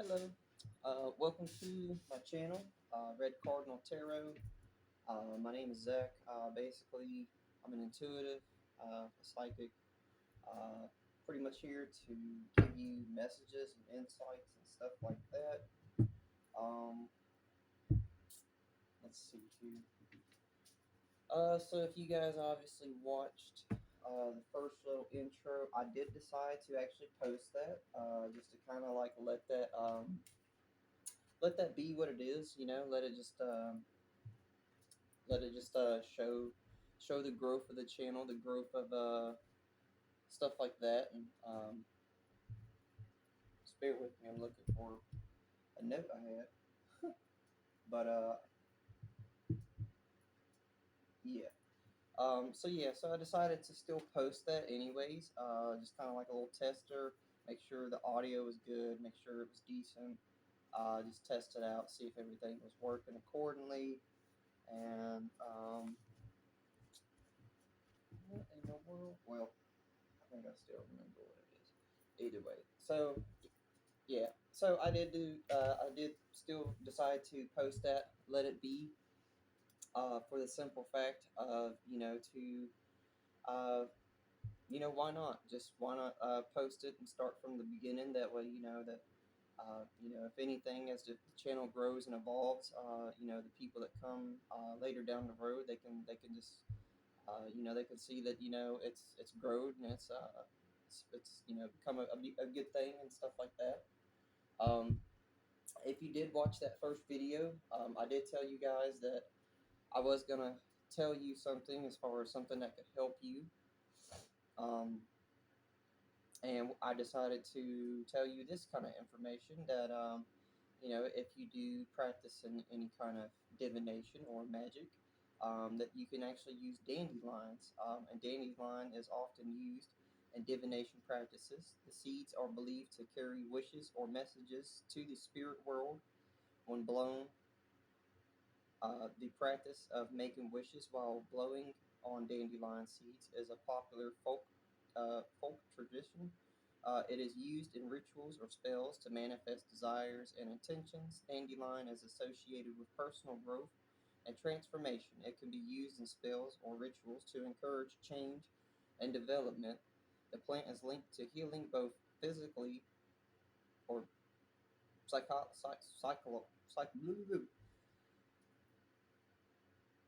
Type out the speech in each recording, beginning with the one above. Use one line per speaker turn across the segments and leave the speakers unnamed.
Hello, welcome to my channel, Red Cardinal Tarot. My name is Zach. Basically, I'm an intuitive, a psychic, uh, pretty much here to give you messages and insights and stuff like that. Um, let's see here. So if you guys obviously watched the first little intro, I did decide to actually post that, just to kind of like let that be what it is. Let it just show the growth of the channel, the growth of stuff like that. And just bear with me, I'm looking for a note I had. But yeah. So I decided to still post that anyways, just kind of like a little tester, make sure the audio was good, make sure it was decent, just test it out, see if everything was working accordingly. And what in the world? Well, I think I still remember what it is. Either way, so yeah, so I did still decide to post that, let it be, for the simple fact of, uh, why not? Just why not post it and start from the beginning? That way, if anything, as the channel grows and evolves, the people that come later down the road, they can just, they can see that, it's grown and it's become a good thing and stuff like that. Um, if you did watch that first video, I did tell you guys that I was gonna tell you something as far as something that could help you. Um, and I decided to tell you this kind of information that, if you do practice in any kind of divination or magic, that you can actually use dandelions. And dandelion is often used in divination practices. The seeds are believed to carry wishes or messages to the spirit world when blown. The practice of making wishes while blowing on dandelion seeds is a popular folk tradition. It is used in rituals or spells to manifest desires and intentions. Dandelion is associated with personal growth and transformation. It can be used in spells or rituals to encourage change and development. The plant is linked to healing both physically or psycho,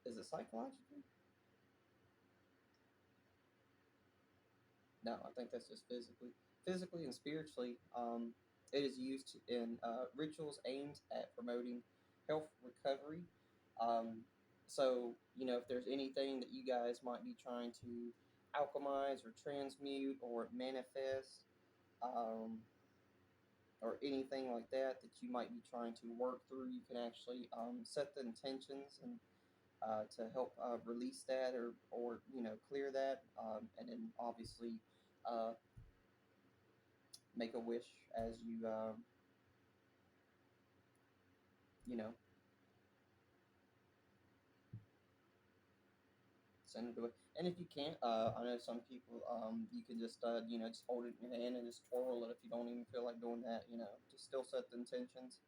is it psychologically? No, I think that's just physically. Physically and spiritually, it is used in rituals aimed at promoting health recovery. Um, so, if there's anything that you guys might be trying to alchemize or transmute or manifest, um, or anything like that that you might be trying to work through, you can actually set the intentions and to help release that or clear that, and then obviously uh, make a wish as you you know send it away. And if you can't, I know some people, you can just just hold it in your hand and just twirl it if you don't even feel like doing that. Just still set the intentions.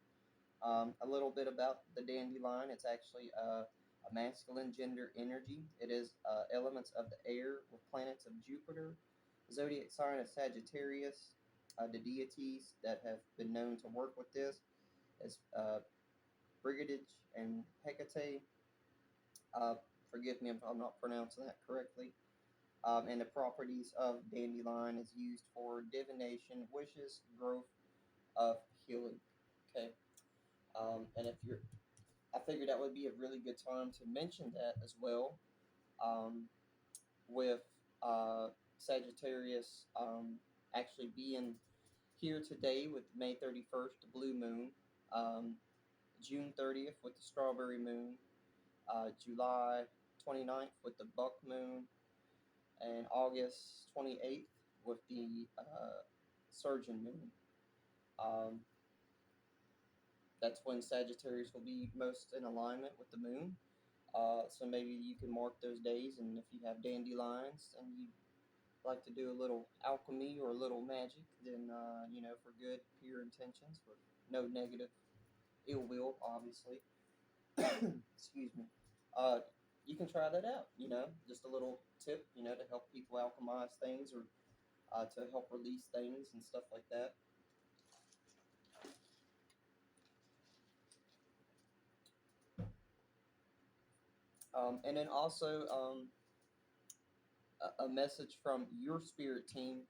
A little bit about the dandelion. It's actually a masculine gender energy. It is elements of the air with planets of Jupiter, zodiac sign of Sagittarius. The deities that have been known to work with this is Brigadage and Hecate. Uh, Forgive me if I'm not pronouncing that correctly. And the properties of dandelion is used for divination, wishes, growth of healing. Okay. And if you're I figured that would be a really good time to mention that as well, um, with Sagittarius actually being here today with May 31st, the blue moon, um, June 30th with the strawberry moon, July 29th with the buck moon, and August 28th with the surgeon moon. Um, that's when Sagittarius will be most in alignment with the moon. So maybe you can mark those days, and if you have dandelions and you like to do a little alchemy or a little magic, then for good, pure intentions, no negative ill will, obviously. Excuse me. Uh, you can try that out. Just a little tip. To help people alchemize things or to help release things and stuff like that. And then also a message from your spirit team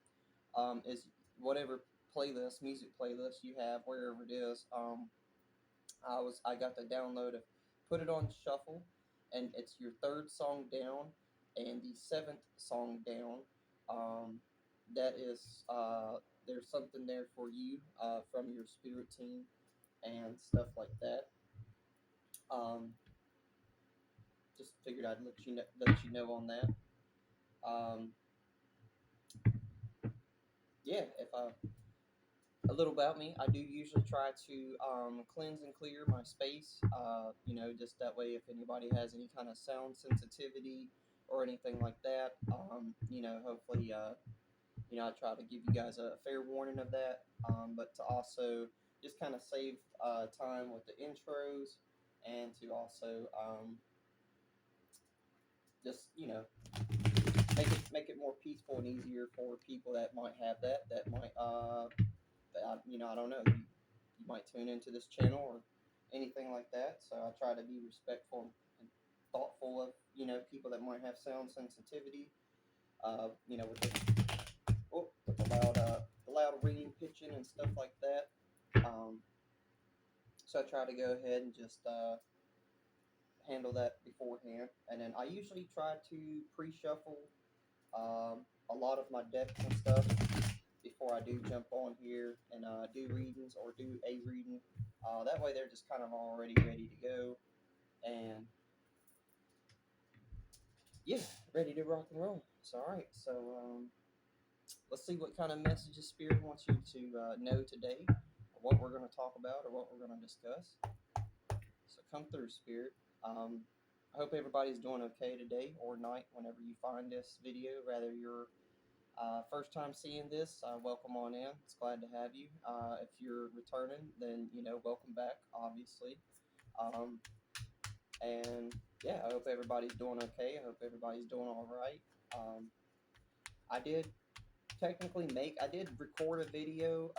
is whatever playlist, music playlist you have, wherever it is. I got the download of Put It on Shuffle, and it's your third song down and the seventh song down. Um, that is there's something there for you from your spirit team and stuff like that. Um, just figured I'd let you know on that. Um, yeah, if a little about me, I do usually try to cleanse and clear my space. Just that way, if anybody has any kind of sound sensitivity or anything like that, hopefully, I try to give you guys a fair warning of that. But to also just kind of save time with the intros and to also just make it more peaceful and easier for people that might have that might I don't know. You might tune into this channel or anything like that. So I try to be respectful and thoughtful of people that might have sound sensitivity. With the loud ringing, pitching, and stuff like that. So I try to go ahead and just handle that beforehand, and then I usually try to pre-shuffle a lot of my decks and stuff before I do jump on here and do readings or do a reading. That way they're just kind of already ready to go and yeah, ready to rock and roll. So all right, so let's see what kind of messages Spirit wants you to know today, or what we're going to talk about, or what we're going to discuss. So come through, Spirit. I hope everybody's doing okay today or night whenever you find this video. Rather you're first time seeing this, welcome on in. It's glad to have you. If you're returning, then welcome back, obviously. Um, and yeah, I hope everybody's doing okay. I hope everybody's doing all right. I did I did record a video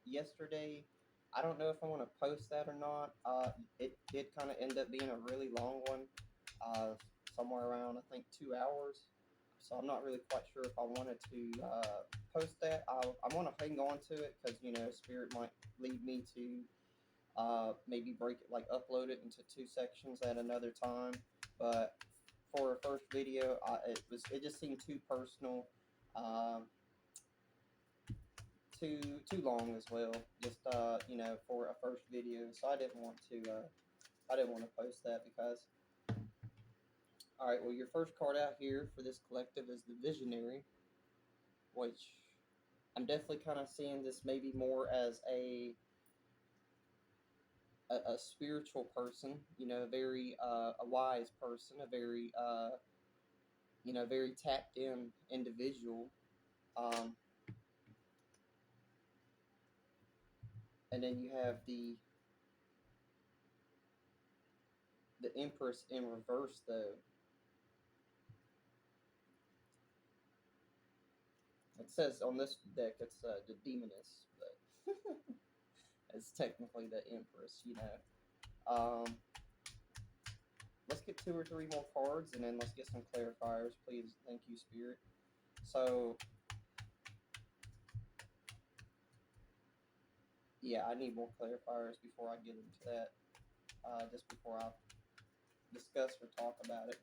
yesterday. I don't know if I want to post that or not. It did kind of end up being a really long one, uh, somewhere around I think 2 hours. So I'm not really quite sure if I wanted to post that. I want to hang on to it because Spirit might lead me to maybe break it, like upload it into two sections at another time. But for a first video, it just seemed too personal. Um, too long as well. Just for a first video, so I didn't want to post that because. All right, well, your first card out here for this collective is the Visionary, which I'm definitely kind of seeing this maybe more as a spiritual person, a very a wise person, a very very tapped in individual. Um, and then you have the Empress in reverse, though. It says on this deck it's the Demoness, but it's technically the Empress. Let's get two or three more cards, and then let's get some clarifiers, please. Thank you, Spirit. So, yeah, I need more clarifiers before I get into that. Just before I discuss or talk about it,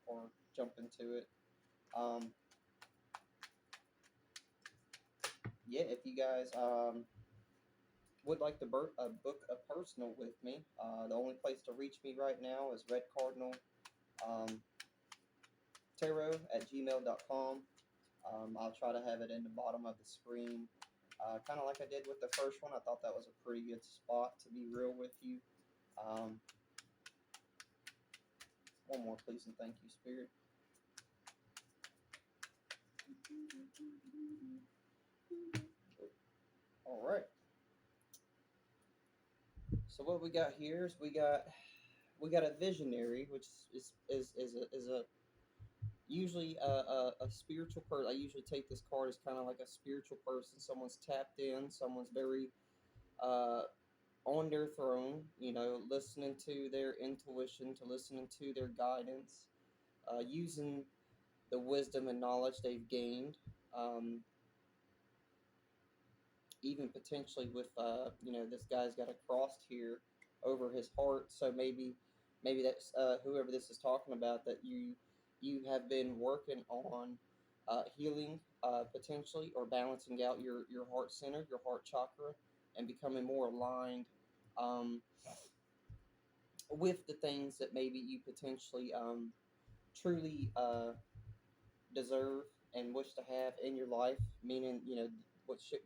or jump into it. Um, yeah, if you guys would like to book a personal with me, the only place to reach me right now is Red Cardinal Tarot at gmail.com. I'll try to have it in the bottom of the screen, kind of like I did with the first one. I thought that was a pretty good spot, to be real with you. One more, please, and thank you, Spirit. All right. So what we got here is we got a visionary, which is a usually a spiritual person. I usually take this card as kind of like a spiritual person. Someone's tapped in. Someone's very uh, on their throne. Listening to their intuition, to listening to their guidance, using the wisdom and knowledge they've gained. Um, Even potentially with this guy's got a cross here over his heart, so maybe that's whoever this is talking about, that you have been working on healing, potentially, or balancing out your heart center, your heart chakra, and becoming more aligned um, with the things that maybe you potentially truly deserve and wish to have in your life. Meaning,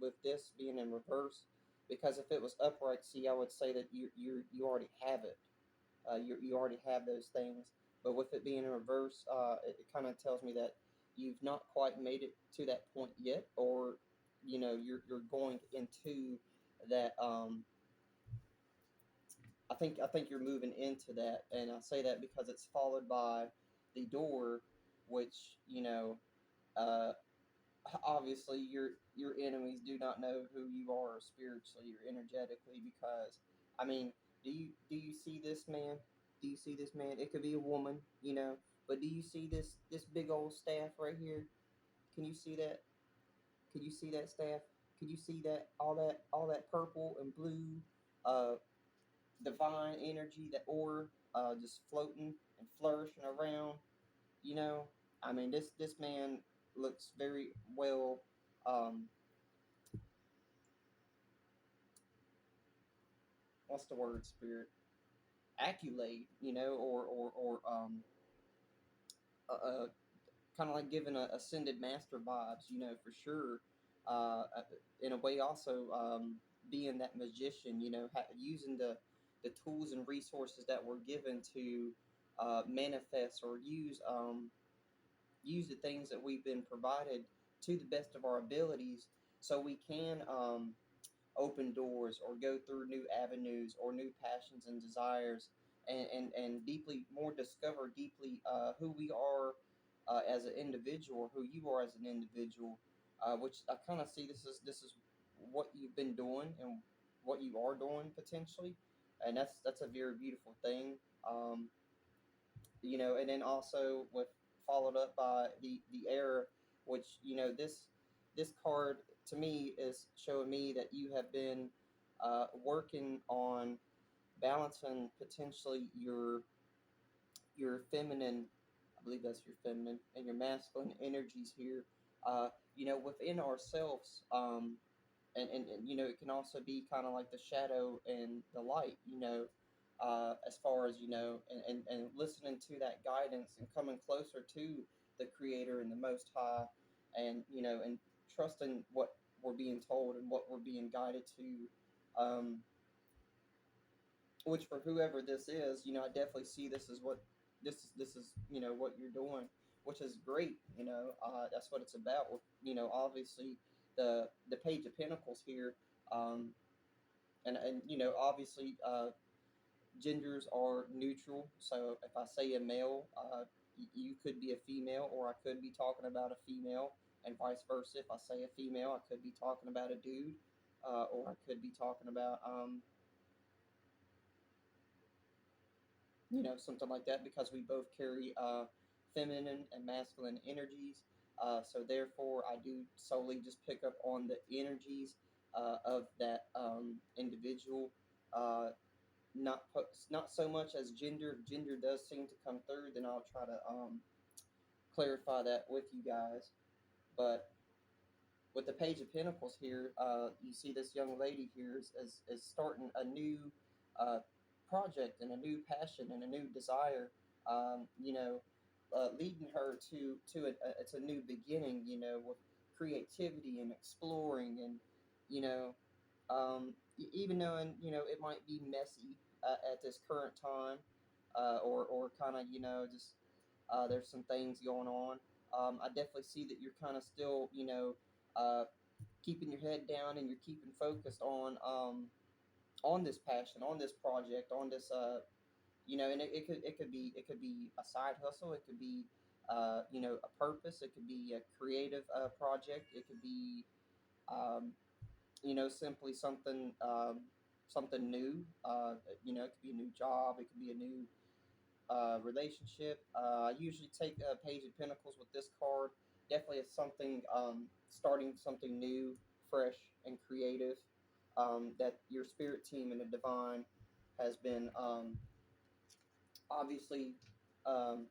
with this being in reverse, because if it was upright, see, I would say that you already have it. You already have those things. But with it being in reverse, it kind of tells me that you've not quite made it to that point yet, or you're going into that. I think you're moving into that, and I say that because it's followed by the door, which uh, obviously your enemies do not know who you are spiritually or energetically, because I mean, do you see this man? Do you see this man? It could be a woman, but do you see this big old staff right here? Can you see that? Could you see that staff? Could you see that, all that purple and blue uh divine energy, that aura, just floating and flourishing around, you know? I mean, this man looks very well, um what's the word, spirit, accolade, or uh, kind of like giving a ascended master vibes, for sure. In a way, also being that magician, using the tools and resources that we're given to manifest, or use the things that we've been provided to the best of our abilities, so we can open doors, or go through new avenues, or new passions and desires, and deeply more discover deeply who we are as an individual, who you are as an individual, which I kind of see this is what you've been doing, and what you are doing potentially, and that's a very beautiful thing. And then also with followed up by the error, which this card to me is showing me that you have been working on balancing potentially your feminine, I believe that's your feminine, and your masculine energies here, within ourselves. And it can also be kind of like the shadow and the light, as far as and listening to that guidance, and coming closer to the creator and the most high, and trusting what we're being told and what we're being guided to, which for whoever this is, I definitely see this as what this is what you're doing, which is great. That's what it's about. With obviously the Page of Pentacles here, um, and obviously genders are neutral. So if I say a male, you could be a female, or I could be talking about a female, and vice versa. If I say a female, I could be talking about a dude, or I could be talking about something like that, because we both carry feminine and masculine energies. So therefore, I do solely just pick up on the energies of that individual. Uh, not so much as gender. If gender does seem to come through, then I'll try to clarify that with you guys. But with the Page of Pentacles here, you see this young lady here is starting a new uh, project, and a new passion, and a new desire. Leading her it's a new beginning. With creativity and exploring, and you know, even knowing it might be messy at this current time, or kind of just there's some things going on. I definitely see that you're kind of still uh, keeping your head down, and you're keeping focused on on this passion, on this project, on this and it could be a side hustle, it could be a purpose, it could be a creative project, it could be um, simply something new. It could be a new job, it could be a new relationship. I usually take a Page of Pentacles with this card. Definitely it's something starting something new, fresh, and creative. That your spirit team and the divine has been obviously. Um,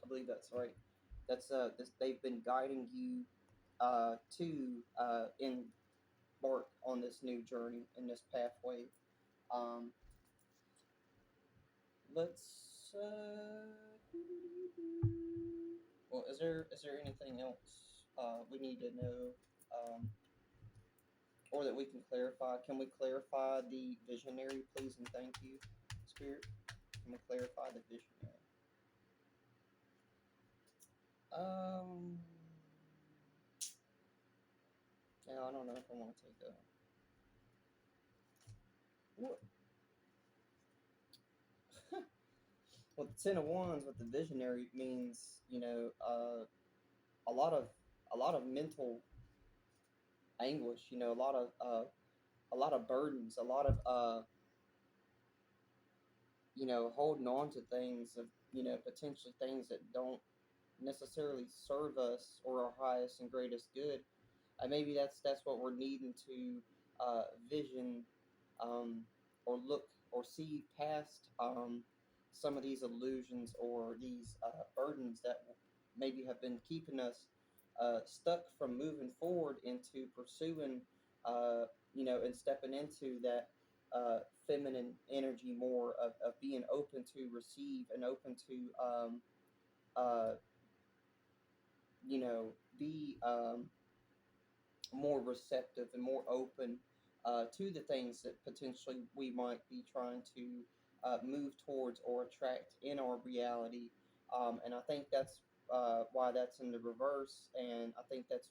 I believe that's right. They've been guiding you to embark on this new journey in this pathway. Um, let's. Well, is there anything else we need to know, or that we can clarify? Can we clarify the visionary, please, and thank you, Spirit? Can we clarify the visionary? Um, yeah, I don't know if I want to take a. What? Well, the Ten of Wands with the visionary means a lot of mental anguish. A lot of burdens, a lot of holding on to things of potentially things that don't necessarily serve us or our highest and greatest good. Maybe that's what we're needing to vision, um, or look or see past some of these illusions or these burdens that maybe have been keeping us stuck from moving forward into pursuing, and stepping into that feminine energy more of being open to receive and open to uh, be more receptive and more open to the things that potentially we might be trying to move towards or attract in our reality. And I think that's why that's in the reverse. And I think that's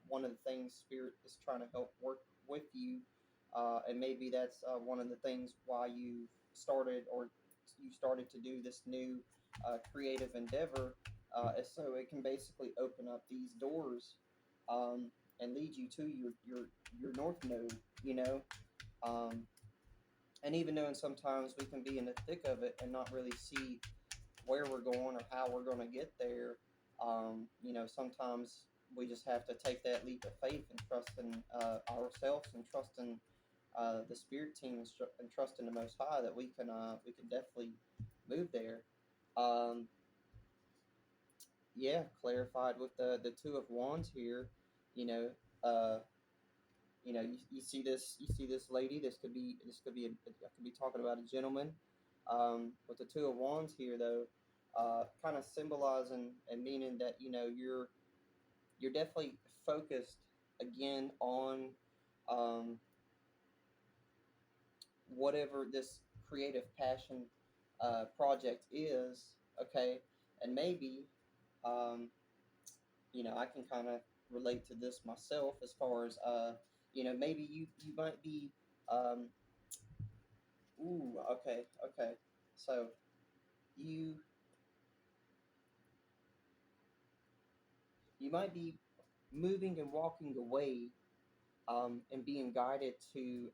one of the things Spirit is trying to help work with you. And maybe that's one of the things why you started to do this new creative endeavor, is so it can basically open up these doors, um, and lead you to your north node. Um, and even knowing sometimes we can be in the thick of it and not really see where we're going or how we're going to get there. Sometimes we just have to take that leap of faith and trust in ourselves and trust in the spirit team and trust in the Most High that we can definitely move there. Um, yeah, clarified with the Two of Wands here. You know, uh, you see this lady. This could be I could be talking about a gentleman. With the Two of Wands here, though, kind of symbolizing and meaning that you're definitely focused again on um, whatever this creative passion project is. Okay, and maybe um, I can kind of relate to this myself as far as maybe you might be um, ooh, okay, okay. So you you might be moving and walking away, and being guided to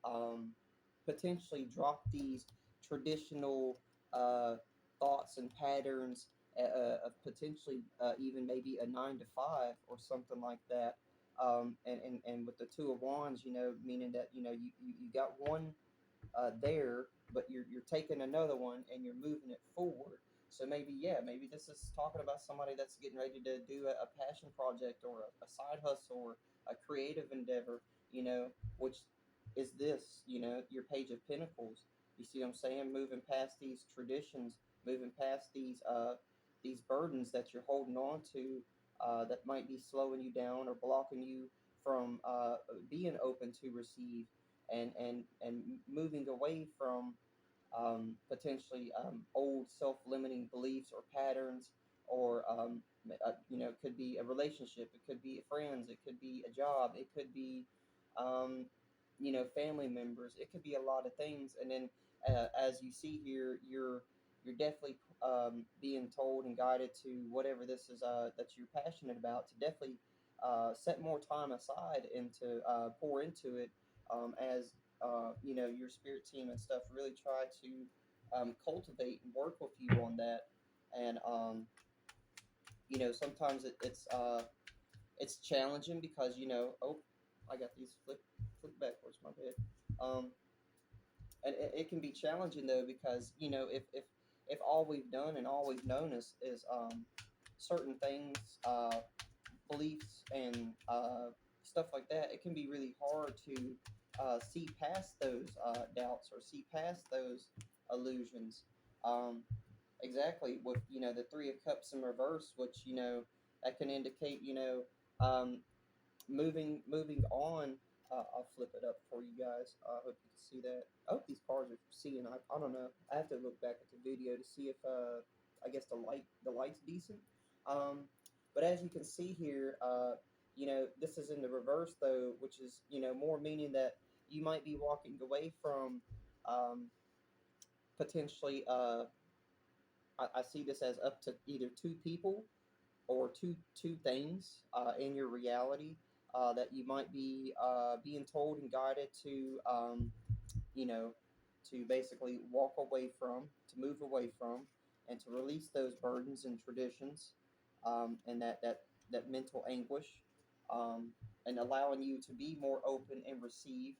potentially drop these traditional uh, thoughts and patterns of potentially even maybe a 9 to 5 or something like that. And with the Two of Wands, meaning that you got one there, but you're taking another one and you're moving it forward. So maybe, yeah, maybe this is talking about somebody that's getting ready to do a passion project or a side hustle or a creative endeavor, which is this, your Page of Pentacles. You see what I'm saying? Moving past these traditions, moving past these burdens that you're holding on to, that might be slowing you down or blocking you from being open to receive, and moving away from potentially old self-limiting beliefs or patterns, or it could be a relationship, it could be friends, it could be a job, it could be um, family members. It could be a lot of things. And then, as you see here, you're definitely being told and guided to whatever this is that you're passionate about, to definitely set more time aside and to pour into it, as your spirit team and stuff really try to cultivate and work with you on that. And sometimes it's challenging because oh, I got these flip backwards, my bad. And it can be challenging though, because if all we've done and all we've known is certain things, beliefs, and stuff like that, it can be really hard to see past those doubts, or see past those illusions. Um, exactly, with the Three of Cups in reverse, which that can indicate um, moving on. I'll flip it up for you guys. I hope you can see that. I hope these cards are seeing. I don't know. I have to look back at the video to see if I guess the light's decent. Um, but as you can see here, this is in the reverse though, which is more meaning that you might be walking away from um, potentially. I see this as up to either two people or two things in your reality that you might be being told and guided to you know to basically walk away from, to move away from, and to release those burdens and traditions, and that mental anguish, and allowing you to be more open and receive.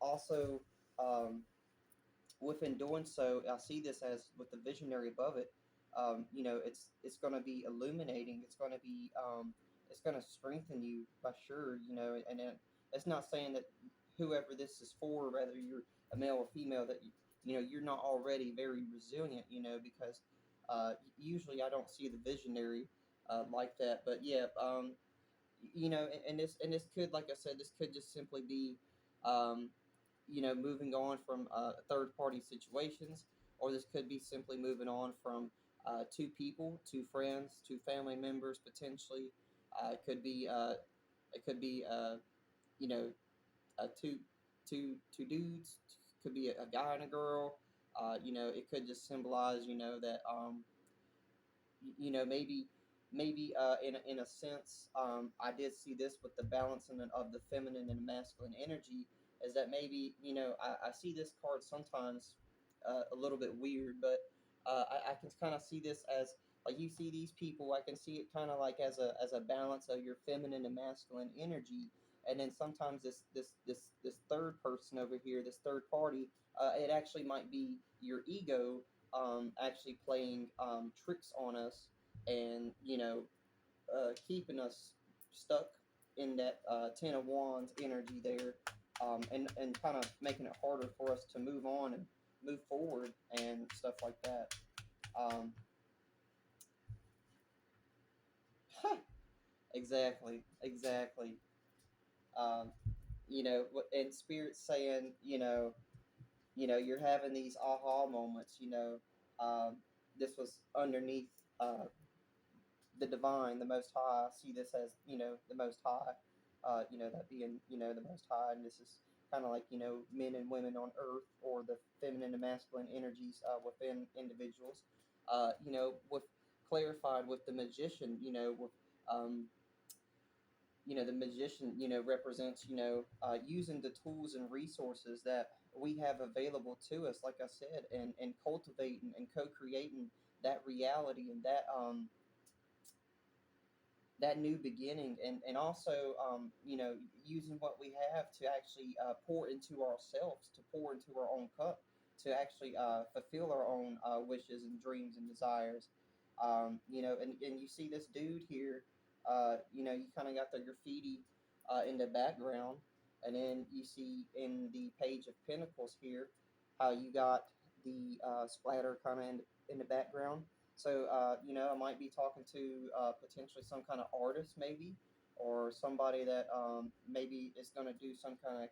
Also, um, within doing so, I see this as, with the visionary above it. It's going to be illuminating. It's going to strengthen you by sure. And it's not saying that whoever this is for, whether you're a male or female, that you're not already very resilient. Because usually I don't see the visionary like that. But yeah, and this could, like I said, this could just simply be. Um, moving on from third party situations, or this could be simply moving on from two people, two friends, two family members potentially. It could be you know two dudes. Could be a guy and a girl. It could just symbolize that maybe in a sense, I did see this with the balancing of the feminine and masculine energy, is that maybe I see this card sometimes a little bit weird, but I can kind of see this as, like, you see these people, I can see it kind of like as a balance of your feminine and masculine energy. And then sometimes this third person over here, this third party, it actually might be your ego, actually playing tricks on us, and keeping us stuck in that Ten of Wands energy there, and kind of making it harder for us to move on and move forward and stuff like that. Um, exactly, exactly. Um, and Spirit's saying, you're having these aha moments. Um, this was underneath the divine, the Most High. I see this as the Most High. That being the Most High, and this is kind of like men and women on Earth, or the feminine and masculine energies within individuals. With clarified with the magician. With um, the magician represents using the tools and resources that we have available to us, like I said, and cultivating and co-creating that reality, and that new beginning, and also using what we have to actually pour into ourselves, to pour into our own cup, to actually fulfill our own wishes and dreams and desires. And you see this dude here, you kind of got the graffiti in the background, and then you see in the Page of Pentacles here how you got the splatter kind of in the background. So, I might be talking to potentially some kind of artist, maybe, or somebody that maybe is going to do some kind of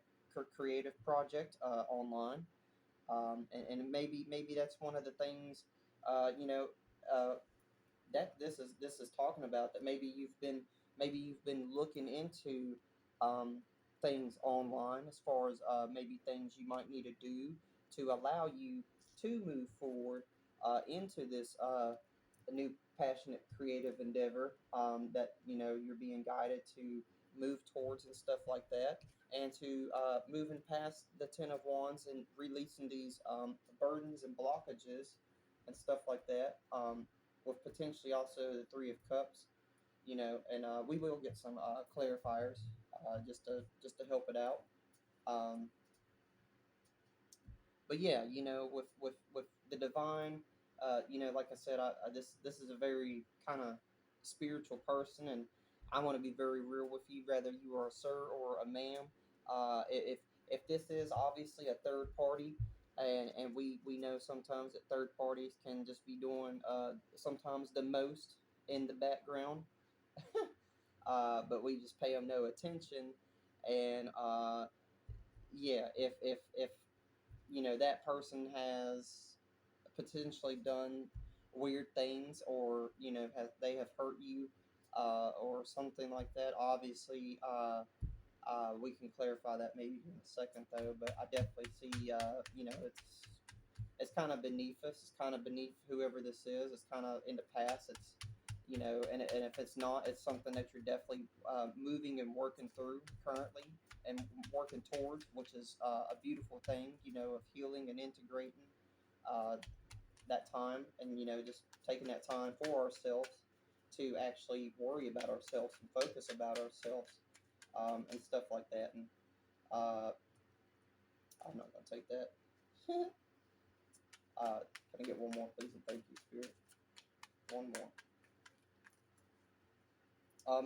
creative project online. And maybe that's one of the things, uh, you know, uh, that this is talking about, that maybe you've been looking into. Um, things online, as far as maybe things you might need to do to allow you to move forward into this new passionate creative endeavor that you're being guided to move towards and stuff like that, and to moving past the Ten of Wands and releasing these burdens and blockages and stuff like that, with potentially also the Three of Cups, and we will get some clarifiers just to help it out. Um, but yeah, with the divine, like I said, this is a very kind of spiritual person, and I want to be very real with you, whether you are a sir or a ma'am. If this is obviously a third party, and we know sometimes that third parties can just be doing sometimes the most in the background, but we just pay them no attention, and yeah, if that person has potentially done weird things, or they have hurt you or something like that, obviously we can clarify that maybe in a second though, but I definitely see it's kind of beneath us, it's kind of beneath whoever this is, it's kind of in the past, it's and if it's not, it's something that you're definitely moving and working through currently and working towards, which is a beautiful thing, of healing and integrating uh, that time, and just taking that time for ourselves to actually worry about ourselves and focus about ourselves, and stuff like that. And uh, I'm not gonna take that. Can I get one more, please? And thank you, Spirit. One more.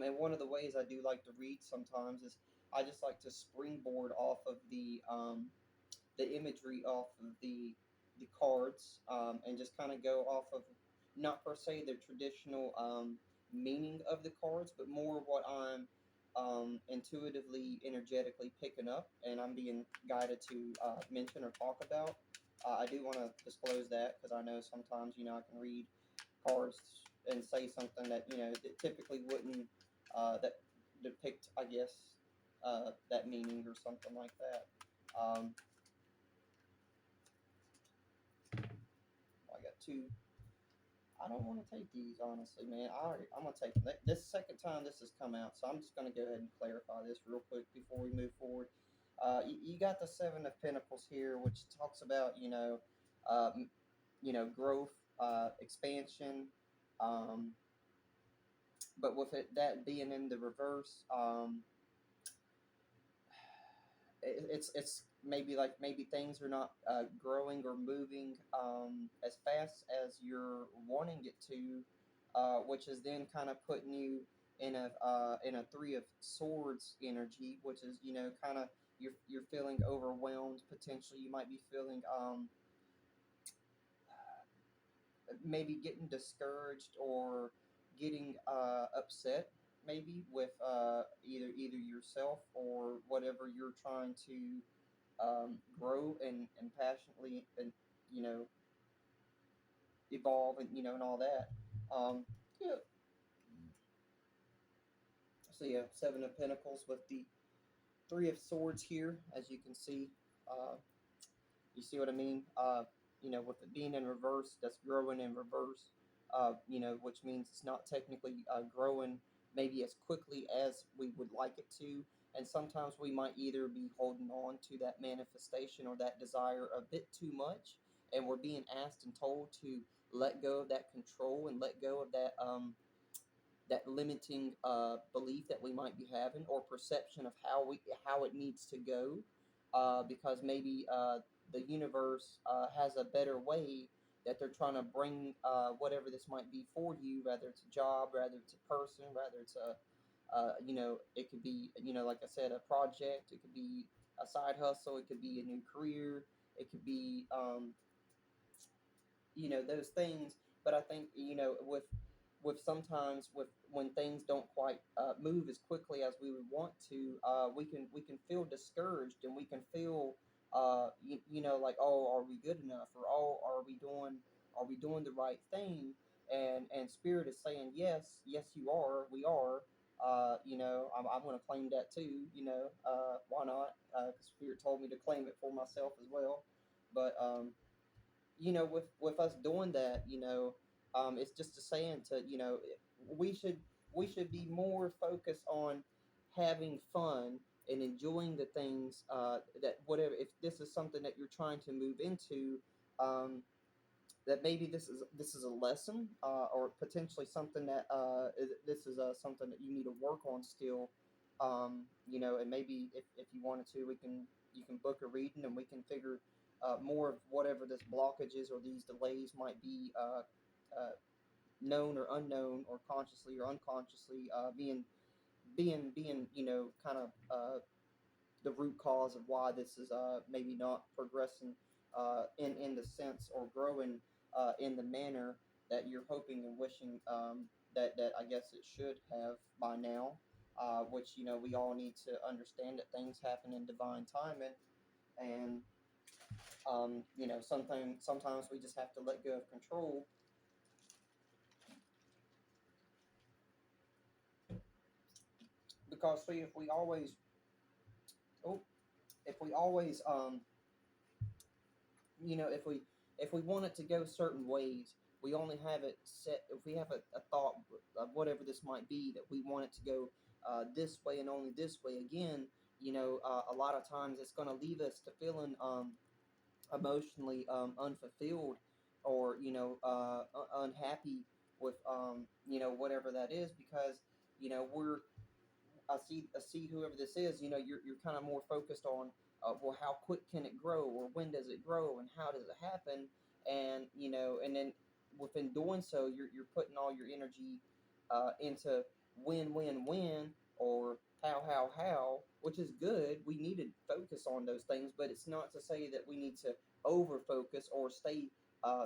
And one of the ways I do like to read sometimes is I just like to springboard off of the imagery off of the cards, and just kind of go off of not per se the traditional meaning of the cards, but more what I'm intuitively, energetically picking up, and I'm being guided to mention or talk about. I do want to disclose that because I know sometimes I can read cards and say something that that typically wouldn't that depict, I guess, that meaning or something like that. I got two. I don't want to take these, honestly, man. I'm gonna take this second time this has come out, so I'm just gonna go ahead and clarify this real quick before we move forward. You got the Seven of Pentacles here, which talks about um, growth, expansion, um, but with it that being in the reverse, it's maybe like maybe things are not growing or moving as fast as you're wanting it to, which is then kind of putting you in a Three of Swords energy, which is kind of you're feeling overwhelmed. Potentially, you might be feeling maybe getting discouraged or getting upset maybe with either yourself or whatever you're trying to grow and passionately and you know evolve and and all that. Yeah. So yeah, Seven of Pentacles with the Three of Swords here, as you can see. Uh, You see what I mean? With it being in reverse, that's growing in reverse. Which means it's not technically growing maybe as quickly as we would like it to. And sometimes we might either be holding on to that manifestation or that desire a bit too much, and we're being asked and told to let go of that control and let go of that limiting belief that we might be having, or perception of how it needs to go, because maybe the universe has a better way that they're trying to bring whatever this might be for you, whether it's a job, whether it's a person, whether it's a it could be like I said, a project, it could be a side hustle, it could be a new career, it could be those things. But I think with sometimes with when things don't quite move as quickly as we would want to, we can feel discouraged, and we can feel like, oh, are we good enough, or oh, are we doing the right thing, and spirit is saying yes, yes, you are, we are, I'm going to claim that too. Why not? Because Spirit told me to claim it for myself as well. But with us doing that, it's just a saying to we should we should be more focused on having fun and enjoying the things that whatever if this is something that you're trying to move into. Um, that maybe this is a lesson or potentially something that this is something that you need to work on still. And maybe if you wanted to, you can book a reading and we can figure more of whatever this blockage is or these delays might be, known or unknown or consciously or unconsciously, being kind of the root cause of why this is maybe not progressing in the sense or growing in the manner that you're hoping and wishing, that I guess it should have by now. Which we all need to understand that things happen in divine timing, and sometimes we just have to let go of control, because see oh if we always if we want it to go certain ways, we only have it set. If we have a thought of whatever this might be that we want it to go this way and only this way, again, a lot of times it's going to leave us to feeling emotionally unfulfilled, or unhappy with whatever that is, because we're I see whoever this is, you're kind of more focused on, well, how quick can it grow, or when does it grow, and how does it happen, and and then within doing so, you're putting all your energy into when, or how, which is good. We need to focus on those things, but it's not to say that we need to over focus or stay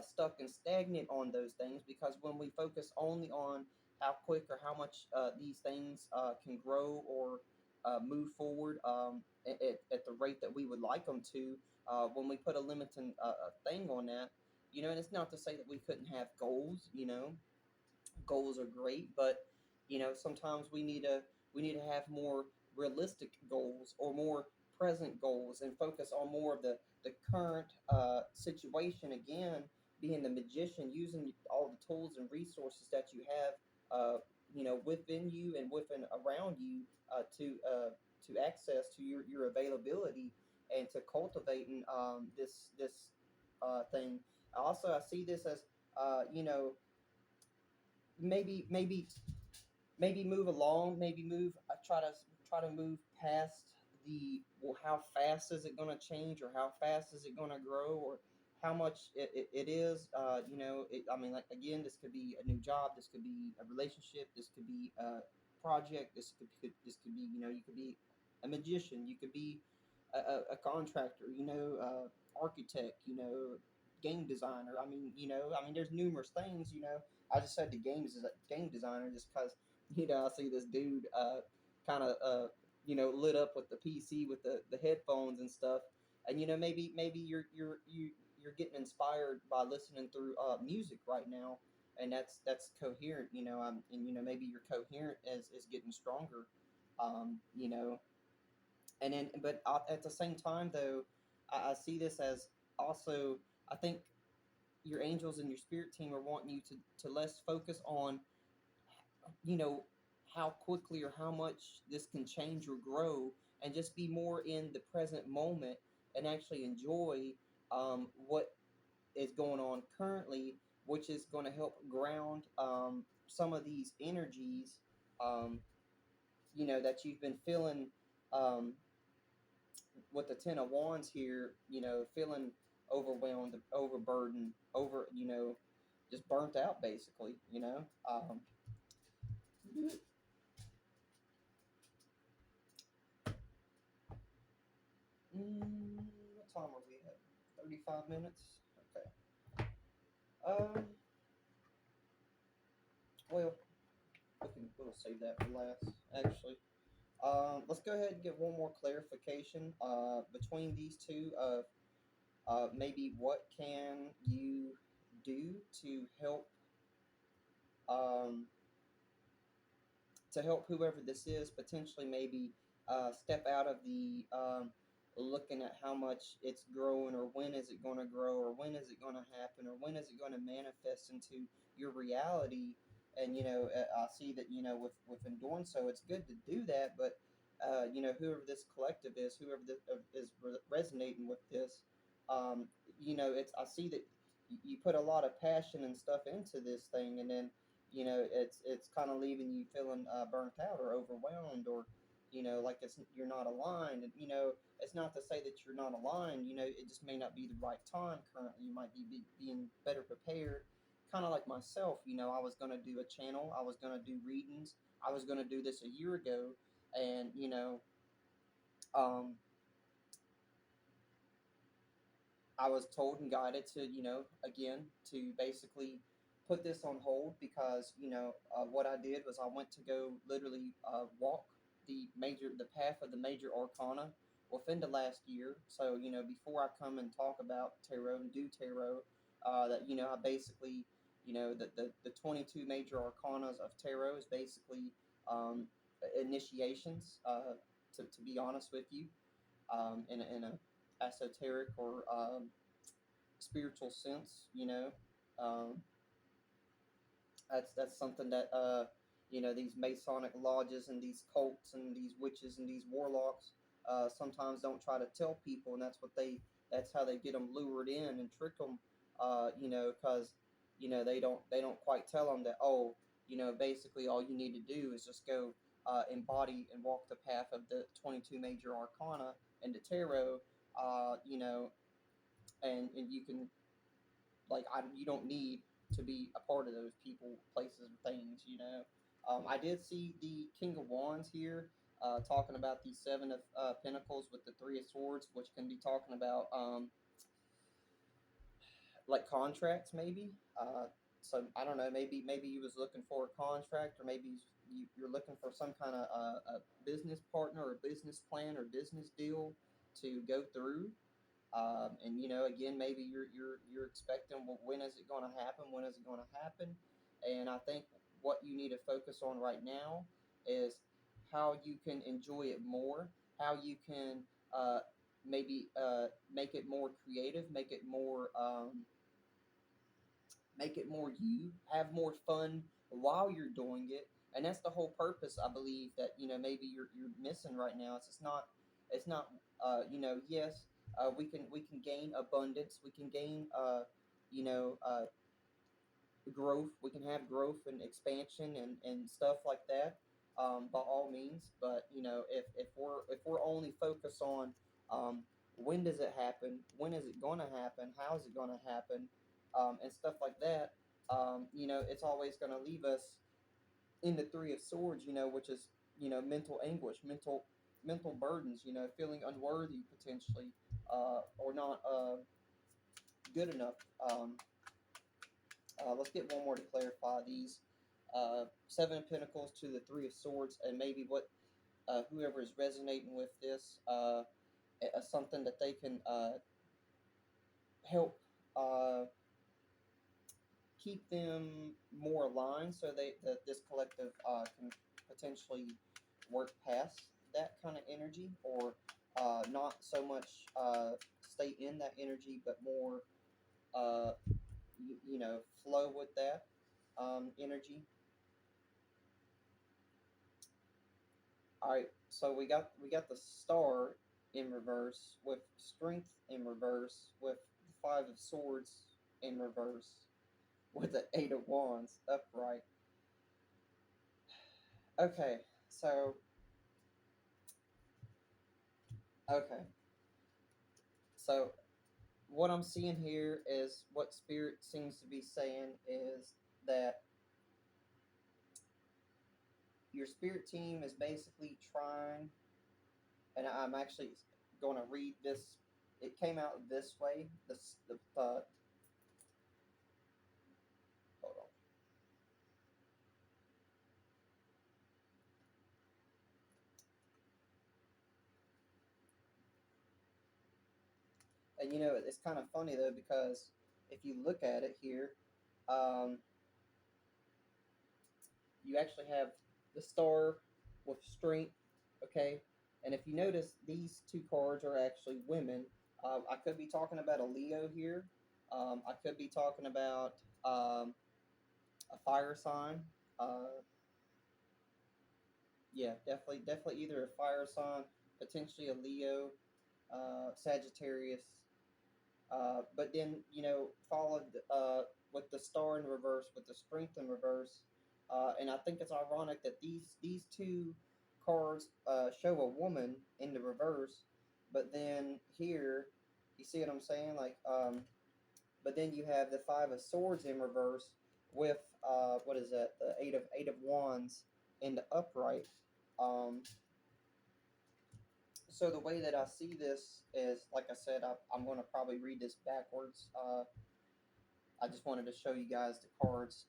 stuck and stagnant on those things, because when we focus only on how quick or how much these things can grow or move forward, at the rate that we would like them to. When we put a limiting thing on that, and it's not to say that we couldn't have goals. Goals are great, but sometimes we need to have more realistic goals or more present goals and focus on more of the current situation, again, being the magician, using all the tools and resources that you have within you and within around you, to access to your availability, and to cultivating this thing. Also, I see this as maybe move along, maybe try to move past the, well, how fast is it going to change, or how fast is it going to grow, or how much it is. I mean, like, again, this could be a new job, this could be a relationship, this could be a project, this could be, you could be a magician, you could be a contractor, architect, game designer. I mean, there's numerous things. I just said the game designer just because I see this dude kind of lit up with the PC with the headphones and stuff, and maybe you're getting inspired by listening through music right now, and that's coherent. And maybe your coherent is getting stronger. Um, you know, and then but at the same time, though, I see this as also, I think your angels and your spirit team are wanting you to less focus on you know how quickly or how much this can change or grow, and just be more in the present moment and actually enjoy what is going on currently, which is going to help ground some of these energies, um, that you've been feeling, um, with the Ten of Wands here, feeling overwhelmed, overburdened, just burnt out, basically. What time are we at? 35 minutes? Okay. Well, we'll save that for last, actually. Let's go ahead and get one more clarification between these two of maybe what can you do to help, um, to help whoever this is potentially maybe step out of the looking at how much it's growing, or when is it going to grow, or when is it going to happen, or when is it going to manifest into your reality. And I see that with doing so, it's good to do that. But whoever this collective is, whoever this, is resonating with this, it's I see that you put a lot of passion and stuff into this thing, and then it's kind of leaving you feeling burnt out or overwhelmed, or like you're not aligned. And it's not to say that you're not aligned. It just may not be the right time currently. You might being better prepared. Kind of like myself, I was going to do a channel, I was going to do readings, I was going to do this a year ago. And um I was told and guided to, again, to basically put this on hold, because, what I did was I went to go literally walk the path of the major arcana within the last year. So, before I come and talk about tarot and do tarot, that, I basically, the 22 major arcanas of tarot is basically um, initiations, to be honest with you, in a esoteric or spiritual sense. Um, that's something that these Masonic lodges and these cults and these witches and these warlocks sometimes don't try to tell people, and that's how they get them lured in and trick them. Because they don't quite tell them that, oh, basically all you need to do is just go embody and walk the path of the 22 major arcana and the tarot. uh, you know and you can, like, you don't need to be a part of those people, places, things. I did see the King of Wands here, talking about the Seven of Pentacles with the Three of Swords, which can be talking about like contracts, maybe. So I don't know. Maybe you was looking for a contract, or maybe you're looking for some kind of a business partner or business plan or business deal to go through. And again, maybe you're expecting, well, when is it going to happen? When is it going to happen? And I think what you need to focus on right now is how you can enjoy it more, how you can maybe make it more creative, make it more you, have more fun while you're doing it. And that's the whole purpose, I believe, that maybe you're missing right now. It's not yes, we can gain abundance, we can gain you know uh growth, we can have growth and expansion and stuff like that, by all means. But if we're only focused on when does it happen, when is it going to happen, how is it going to happen, and stuff like that, it's always going to leave us in the Three of Swords, which is mental anguish, mental burdens, feeling unworthy potentially, or not good enough. Let's get one more to clarify these. Seven of Pentacles to the Three of Swords, and maybe what whoever is resonating with this, something that they can help uh, keep them more aligned, so that this collective can potentially work past that kind of energy, or not so much stay in that energy, but more uh, flow with that energy. All right, so we got the Star in reverse, with Strength in reverse, with the Five of Swords in reverse, with the Eight of Wands upright. Okay, so okay, so what I'm seeing here is, what Spirit seems to be saying is that your spirit team is basically trying, and I'm actually going to read this. It came out this way. Hold on. And it's kind of funny though, because if you look at it here, um, you actually have the star with strength. Okay, and if you notice, these two cards are actually women. I could be talking about a Leo here. I could be talking about um, a fire sign. Yeah, definitely either a fire sign, potentially a Leo, Sagittarius, but then followed with the star in reverse, with the strength in reverse, and I think it's ironic that these two cards show a woman in the reverse, but then here, you see what I'm saying? Like, but then you have the five of swords in reverse with what is that? The eight of wands in the upright. Um, so the way that I see this is, like I said, I'm going to probably read this backwards. I just wanted to show you guys the cards.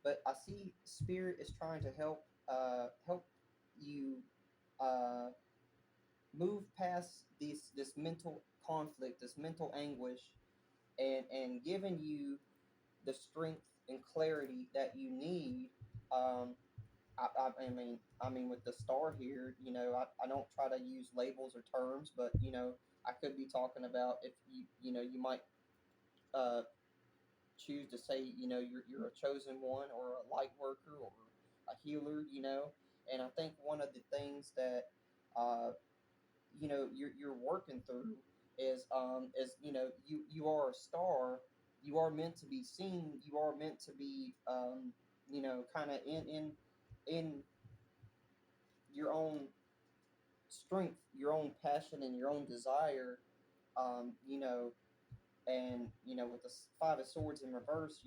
But I see Spirit is trying to help you uh, move past this mental conflict, this mental anguish, and giving you the strength and clarity that you need. Um, I mean, with the star here, I don't try to use labels or terms, but I could be talking about if you might uh, choose to say, you're a chosen one or a light worker or a healer, and I think one of the things that uh, you're working through is you are a star, you are meant to be seen, you are meant to be kind of in your own strength, your own passion, and your own desire. um, you know and with the five of swords in reverse,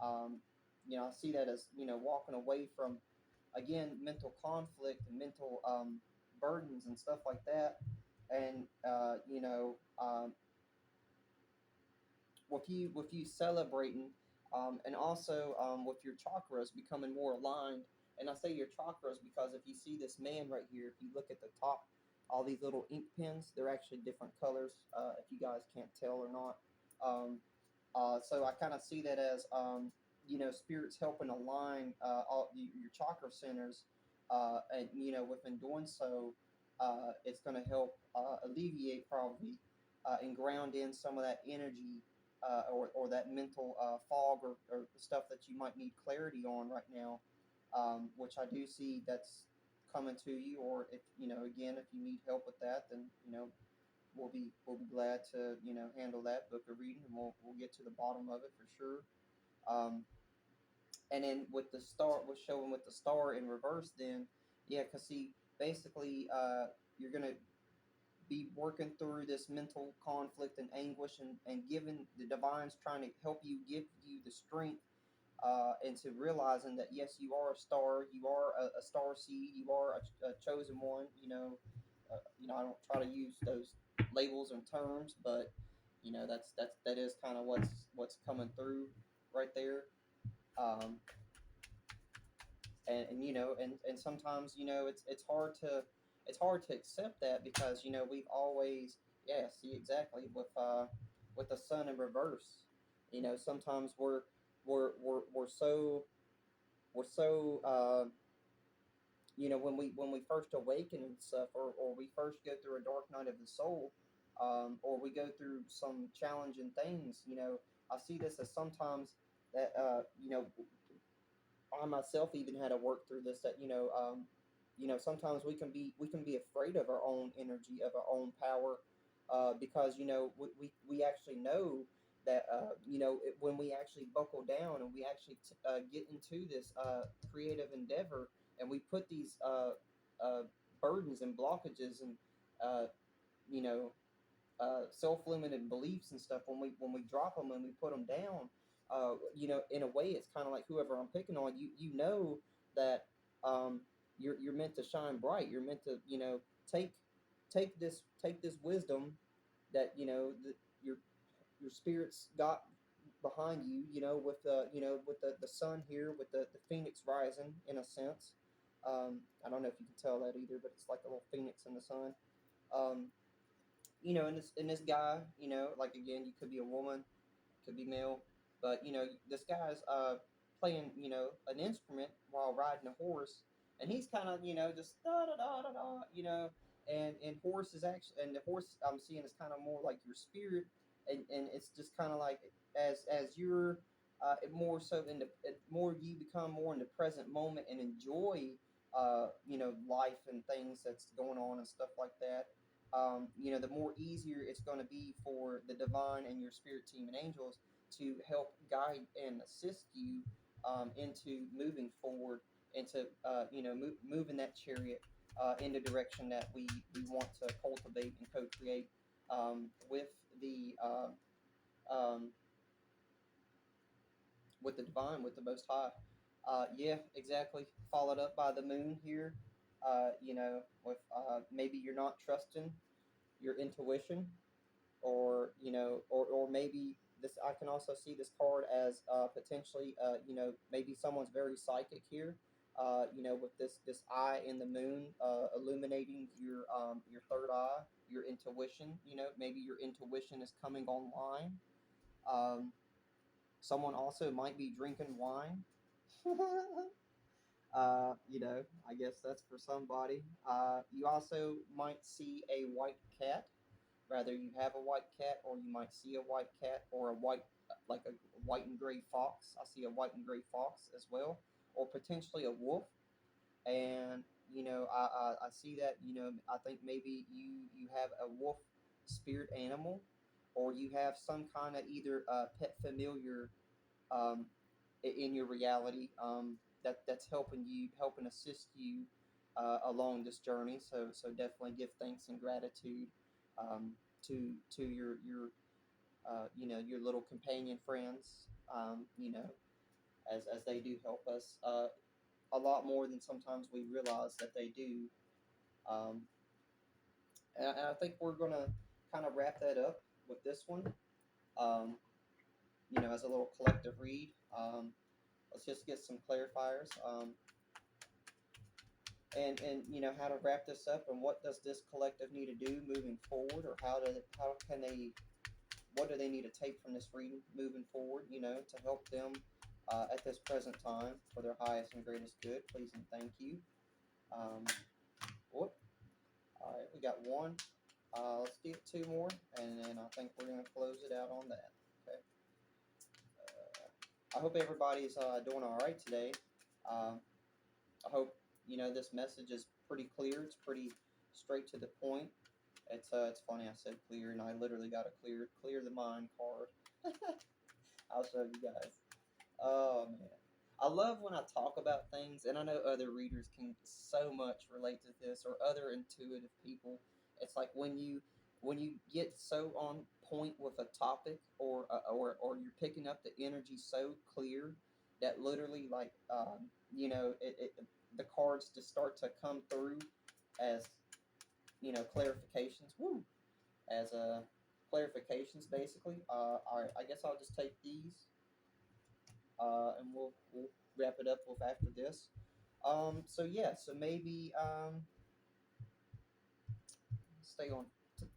um, I see that as walking away from, again, mental conflict and mental burdens and stuff like that, and with you celebrating, and also with your chakras becoming more aligned. And I say your chakras because if you see this man right here, if you look at the top, all these little ink pens, they're actually different colors. If you guys can't tell or not, so I kind of see that as spirits helping align all your chakra centers, and within doing so, it's going to help alleviate probably and ground in some of that energy, or that mental fog, or stuff that you might need clarity on right now, which I do see that's coming to you. Or if again, if you need help with that, then we'll be glad to handle that, book a reading, and we'll get to the bottom of it for sure. Um, and then with the star, was showing with the star in reverse. Then yeah, cause see, basically, you're gonna be working through this mental conflict and anguish, and giving the divine's trying to help you, give you the strength, into realizing that yes, you are a star, you are a star seed, you are a chosen one. I don't try to use those labels and terms, but that is kind of what's coming through right there. Um, and sometimes it's hard to accept that, because we've always, yeah, see, exactly, with the sun in reverse. Sometimes we're so when we first awaken and stuff, or we first go through a dark night of the soul, or we go through some challenging things. I see this as sometimes that I myself even had to work through this, that sometimes we can be afraid of our own energy, of our own power, because we actually know that when we actually buckle down and we actually get into this creative endeavor, and we put these uh, burdens and blockages and uh, you know self-limited beliefs and stuff, when we drop them and we put them down, in a way, it's kind of like whoever I'm picking on, that um, you're meant to shine bright. You're meant to take take this wisdom that your your spirits got behind you, with the sun here, with the phoenix rising, in a sense. I don't know if you can tell that either, but it's like a little phoenix in the sun. um, and this guy, like, again, you could be a woman, could be male, but this guy's playing an instrument while riding a horse, and he's kind of, just da da da da da, and horse is actually, and the horse I'm seeing is kind of more like your spirit, and it's just kind of like as you're more so in the more you become more in the present moment and enjoy life and things that's going on and stuff like that. The more easier it's going to be for the divine and your spirit team and angels to help guide and assist you into moving forward, into moving that chariot in the direction that we want to cultivate and co-create with the um, with the divine, with the Most High. Yeah, exactly. Followed up by the moon here. With maybe you're not trusting your intuition, or or maybe this. I can also see this card as potentially, maybe someone's very psychic here. With this eye in the moon, illuminating your third eye, your intuition. Maybe your intuition is coming online. Um, Someone also might be drinking wine. I guess that's for somebody. You also might see a white cat. Rather, you have a white cat, or you might see a white cat, or a white, like a white and gray fox. I see a white and gray fox as well, or potentially a wolf. And I see that. I think maybe you have a wolf spirit animal, or you have some kind of either pet familiar um, in your reality, that's helping assist you along this journey. So definitely give thanks and gratitude um, to your little companion friends. As they do help us a lot more than sometimes we realize that they do. Um, and I think we're gonna kind of wrap that up with this one. Um, as a little collective read. Let's just get some clarifiers. And how to wrap this up, and what does this collective need to do moving forward, or how can they, what do they need to take from this reading moving forward, to help them at this present time for their highest and greatest good. Please and thank you. um, whoop. All right, we got one. Let's get two more, and then I think we're going to close it out on that. Okay. I hope everybody's doing all right today. um, I hope this message is pretty clear. It's pretty straight to the point. It's funny I said clear, and I literally got a clear the mind card. I'll show you guys. Oh man, I love when I talk about things, and I know other readers can so much relate to this, or other intuitive people. It's like when you get so on point with a topic, or you're picking up the energy so clear that literally, like, the cards just start to come through as clarifications. Woo! As clarifications, basically. All right, I guess I'll just take these, and we'll wrap it up with after this. So yeah, so maybe stay on t-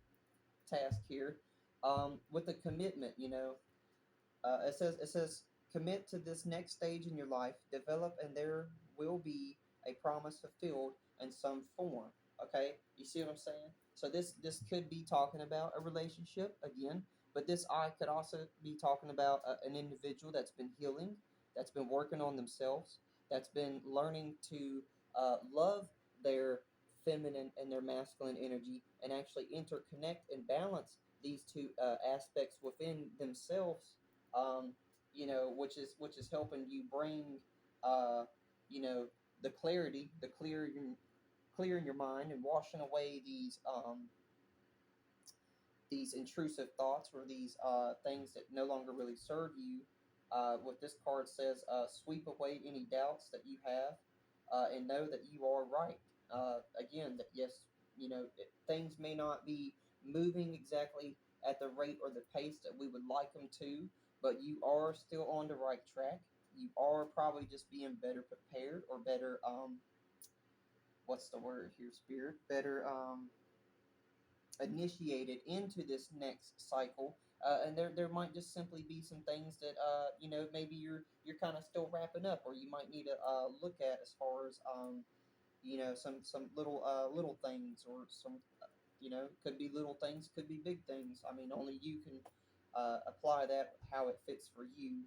task here. With the commitment, it says commit to this next stage in your life, develop, and there will be a promise fulfilled in some form. Okay, you see what I'm saying? So this could be talking about a relationship again, but this I could also be talking about an individual that's been healing, that's been working on themselves, that's been learning to love their feminine and their masculine energy, and actually interconnect and balance these two aspects within themselves, which is helping you bring, uh, you know, the clarity, the clear in your mind, and washing away these intrusive thoughts, or these things that no longer really serve you. What this card says, sweep away any doubts that you have, and know that you are right. Again, that yes, things may not be moving exactly at the rate or the pace that we would like them to, but you are still on the right track. You are probably just being better prepared, or better, what's the word here, spirit? Better, initiated into this next cycle. And there might just simply be some things that maybe you're kind of still wrapping up, or you might need to look at, as far as you know, some little things, or some, you know, could be little things, could be big things. I mean, only you can apply that how it fits for you.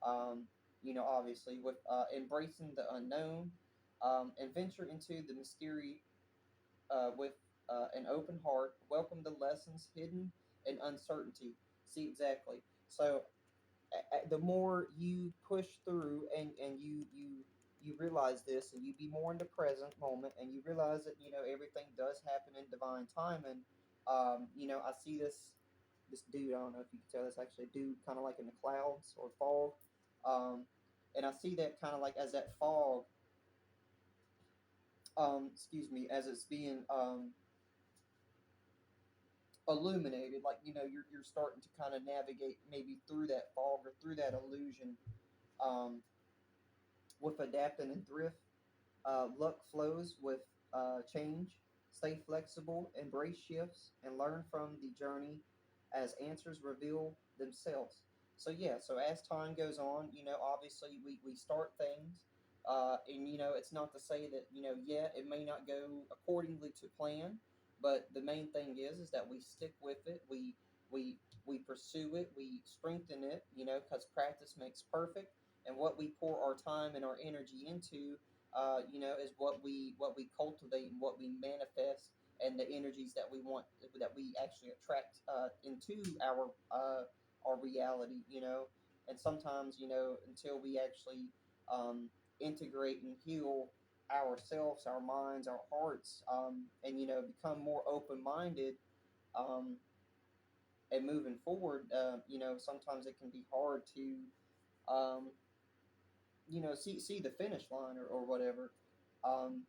Um, you know, obviously with embracing the unknown, and venture into the mystery with an open heart. Welcome the lessons hidden in uncertainty. See, exactly. So the more you push through, and you realize this, and you be more in the present moment, and you realize that, you know, everything does happen in divine time. And you know, I see this dude, I don't know if you can tell, this actually a dude kind of like in the clouds or fog. Um, and I see that kind of like as that fog, excuse me, as it's being illuminated, like, you know, you're starting to kind of navigate maybe through that fog or through that illusion, um, with adapting and thrift. Luck flows with change. Stay flexible, embrace shifts, and learn from the journey as answers reveal themselves. So yeah, so as time goes on, you know, obviously we start things, and you know, it's not to say that, you know, yeah, it may not go accordingly to plan, but the main thing is that we stick with it. We we pursue it. We strengthen it. You know, because practice makes perfect, and what we pour our time and our energy into, you know, is what we cultivate and what we manifest, and the energies that we want, that we actually attract into our reality. You know, and sometimes, you know, until we actually integrate and heal ourselves, our minds, our hearts, and you know, become more open minded, um, and moving forward, you know, sometimes it can be hard to um, you know, see the finish line, or whatever. Um,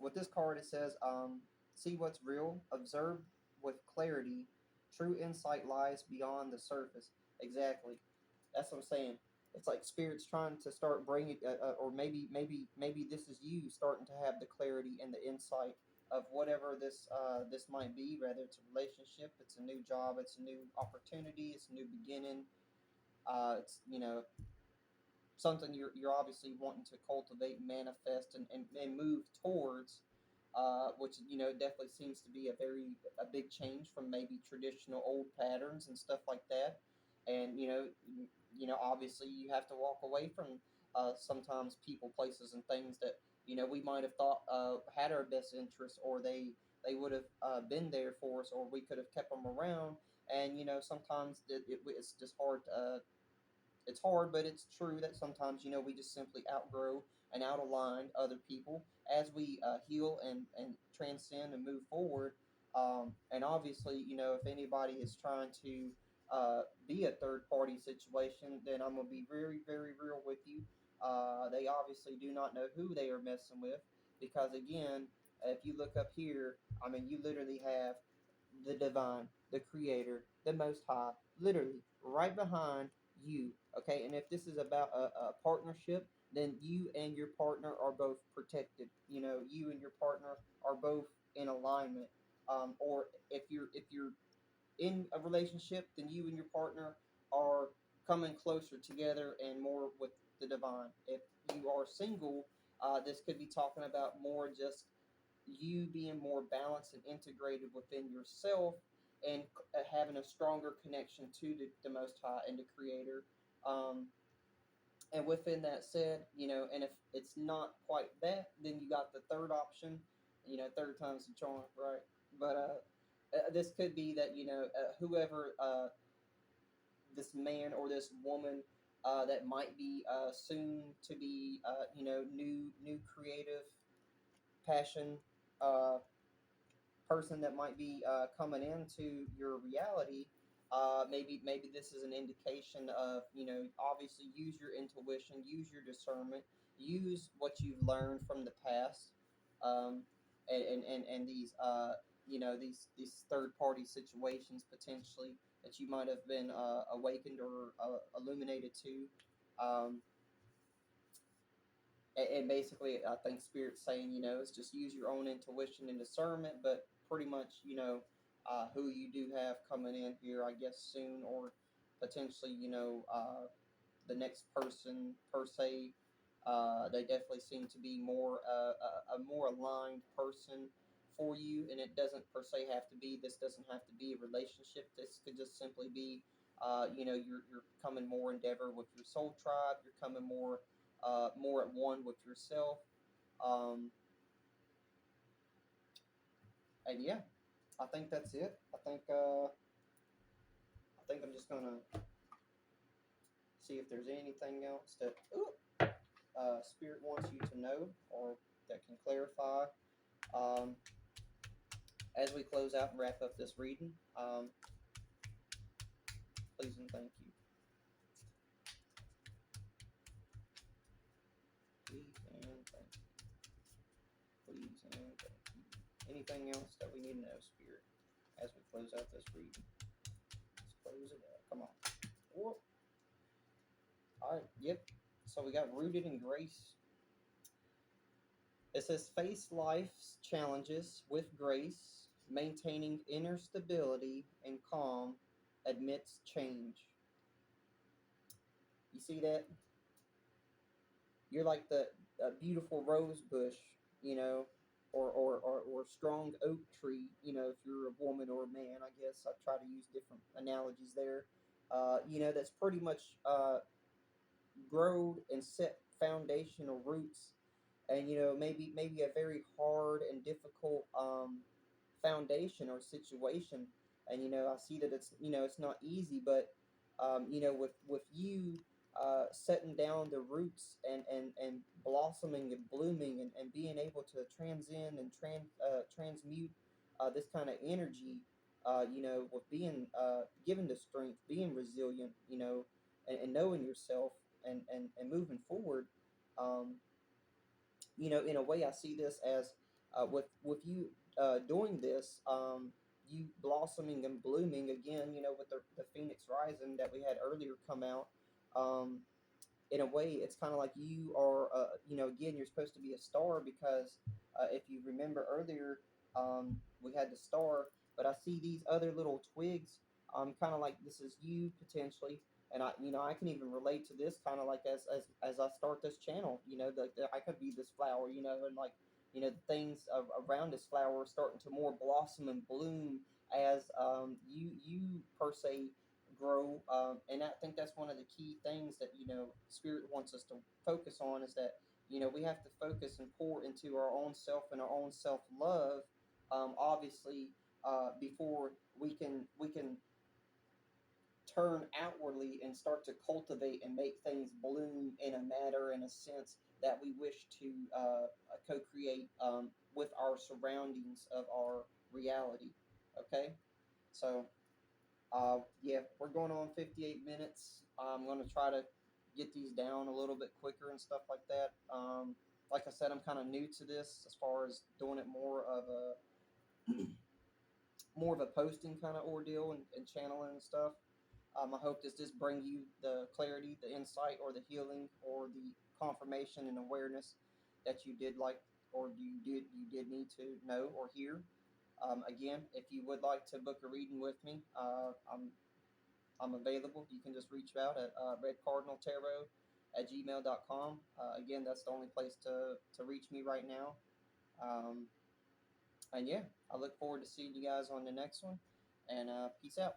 with this card, it says, see what's real, observe with clarity. True insight lies beyond the surface. Exactly. That's what I'm saying. It's like spirits trying to start bringing, or maybe this is you starting to have the clarity and the insight of whatever this might be. Whether it's a relationship, it's a new job, it's a new opportunity, it's a new beginning. It's, you know, something you're obviously wanting to cultivate, manifest, and move towards, which, you know, definitely seems to be a big change from maybe traditional old patterns and stuff like that. And you know, obviously you have to walk away from sometimes people, places, and things that, you know, we might have thought had our best interests, or they would have been there for us, or we could have kept them around. And you know, sometimes it's just hard it's hard, but it's true that sometimes, you know, we just simply outgrow and out align other people as we heal and transcend and move forward. And obviously, you know, if anybody is trying to be a third party situation, then I'm gonna be very, very real with you. They obviously do not know who they are messing with, because again, if you look up here, I mean, you literally have the divine, the creator, the most high, literally right behind you. Okay, and if this is about a partnership, then you and your partner are both protected. You know, you and your partner are both in alignment. Or if you're in a relationship, then you and your partner are coming closer together and more with the divine. If you are single, this could be talking about more just you being more balanced and integrated within yourself, and having a stronger connection to the Most High and the Creator. Um, and within that said, you know, and if it's not quite that, then you got the third option. You know, third time's the charm, right? But this could be that, you know, whoever this man or this woman that might be soon to be, you know, new creative passion. Person that might be coming into your reality, maybe this is an indication of, you know, obviously use your intuition, use your discernment, use what you've learned from the past, um, and these you know, these third party situations potentially that you might have been awakened or illuminated to. Um, and basically, I think Spirit's saying, you know, it's just use your own intuition and discernment, but pretty much, you know, who you do have coming in here, I guess, soon, or potentially, you know, the next person per se. They definitely seem to be more a more aligned person for you, and it doesn't per se have to be. This doesn't have to be a relationship. This could just simply be, you're coming more endeavor with your soul tribe. You're coming more at one with yourself. Um, and yeah, I think that's it. I think I'm just gonna see if there's anything else that Spirit wants you to know or that can clarify. Um, as we close out and wrap up this reading, please and thank you. Please and thank you. Please and thank you. Anything else that we need to know, Spirit, as we close out this reading? Let's close it out. Come on. Whoop. All right. Yep. So we got rooted in grace. It says face life's challenges with grace, maintaining inner stability and calm amidst change. You see that? You're like the beautiful rose bush, you know, or strong oak tree, if you're a woman or a man. I guess I try to use different analogies there. That's pretty much growed and set foundational roots, and maybe a very hard and difficult foundation or situation. And I see that it's not easy, but with you setting down the roots and blossoming and blooming, and being able to transcend and transmute this kind of energy, with being given the strength, being resilient, and knowing yourself, and moving forward. um, in a way, I see this as with you doing this, you blossoming and blooming again. With the phoenix rising that we had earlier come out. Um, in a way, it's kind of like you are, again, you're supposed to be a star, because if you remember earlier, we had the star, but I see these other little twigs, kind of like this is you potentially. And I can even relate to this, kind of like as I start this channel, I could be this flower, and like, the things around this flower are starting to more blossom and bloom as you per se grow. And I think that's one of the key things that Spirit wants us to focus on, is that we have to focus and pour into our own self and our own self love. Obviously, before we can turn outwardly and start to cultivate and make things bloom in a manner, in a sense that we wish to co-create with our surroundings of our reality. Okay, so yeah, we're going on 58 minutes. I'm going to try to get these down a little bit quicker and stuff like that. Like I said, I'm kind of new to this as far as doing it more of a posting kind of ordeal, and channeling and stuff. I hope this bring you the clarity, the insight, or the healing, or the confirmation and awareness that you did like, or you did need to know or hear. Again, if you would like to book a reading with me, I'm available. You can just reach out at redcardinaltarot@gmail.com. Again, that's the only place to reach me right now. Um, and yeah, I look forward to seeing you guys on the next one. And peace out.